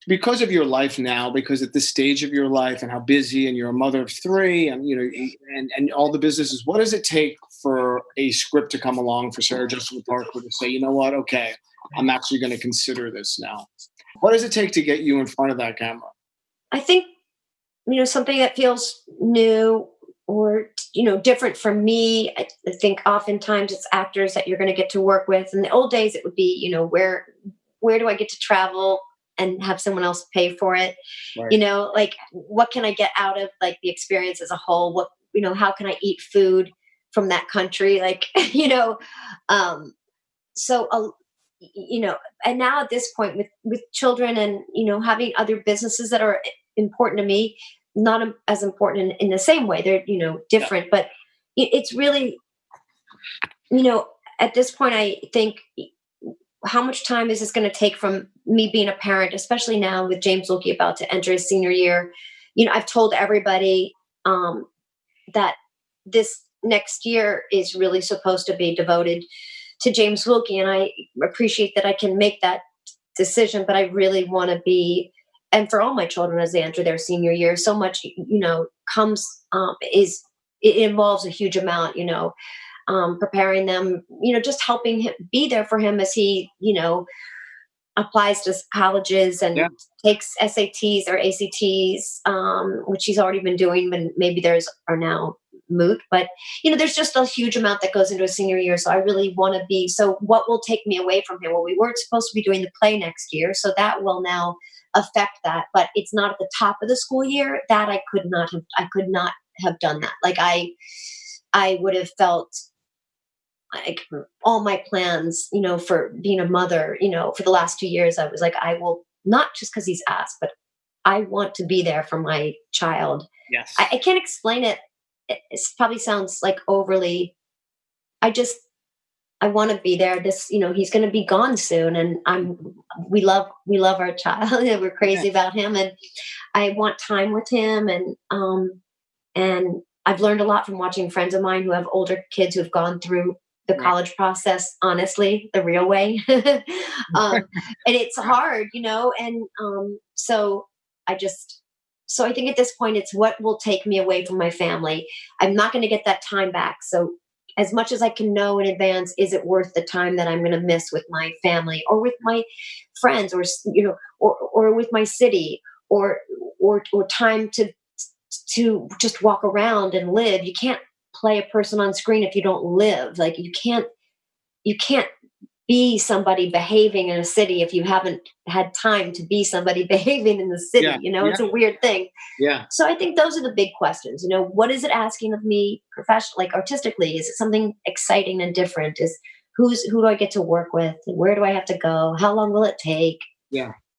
because of your life now, because at this stage of your life and how busy, and you're a mother of three, and and all the businesses, what does it take for a script to come along for Sarah Jessica Parker to say, you know what, okay, I'm actually going to consider this now? What does it take to get you in front of that camera? I think, something that feels new or, different from me. I think oftentimes it's actors that you're going to get to work with. In the old days, it would be, where do I get to travel and have someone else pay for it? Right. Like what can I get out of like the experience as a whole? What, how can I eat food from that country? Like, so, and now at this point with children and, having other businesses that are important to me, not as important in the same way. They're, Yeah. different, but it's really, at this point, I think how much time is this going to take from me being a parent, especially now with James Wilkie about to enter his senior year? I've told everybody that this next year is really supposed to be devoted to James Wilkie, and I appreciate that I can make that decision, but I really want to be, and for all my children as they enter their senior year, so much, comes, is, it involves a huge amount, preparing them, just helping him be there for him as he, applies to colleges Yeah. and takes SATs or ACTs, which he's already been doing, but maybe theirs are now moot. But there's just a huge amount that goes into a senior year. So I really want to be. So what will take me away from him? Well, we weren't supposed to be doing the play next year, so that will now affect that. But it's not at the top of the school year. That I could not have. I could not have done that. Like I would have felt like all my plans, for being a mother, for the last 2 years, I was like, I will not just because he's asked, but I want to be there for my child. Yes. I can't explain it. It probably sounds like overly. I just, I want to be there. This, he's going to be gone soon, and we love our child. We're Yeah. crazy about him, and I want time with him, and I've learned a lot from watching friends of mine who have older kids who've gone through the Right. college process, honestly, the real way. And it's hard, and so I just, so I think at this point, it's what will take me away from my family. I'm not going to get that time back. So, as much as I can know in advance, is it worth the time that I'm going to miss with my family or with my friends, or or with my city, or or time to just walk around and live. You can't play a person on screen if you don't live. Like you can't be somebody behaving in a city if you haven't had time to be somebody behaving in the city. Yeah. Yeah. It's a weird thing. Yeah. So I think those are the big questions. What is it asking of me professionally, like artistically? Is it something exciting and different? Who do I get to work with? Where do I have to go? How long will it take? Yeah.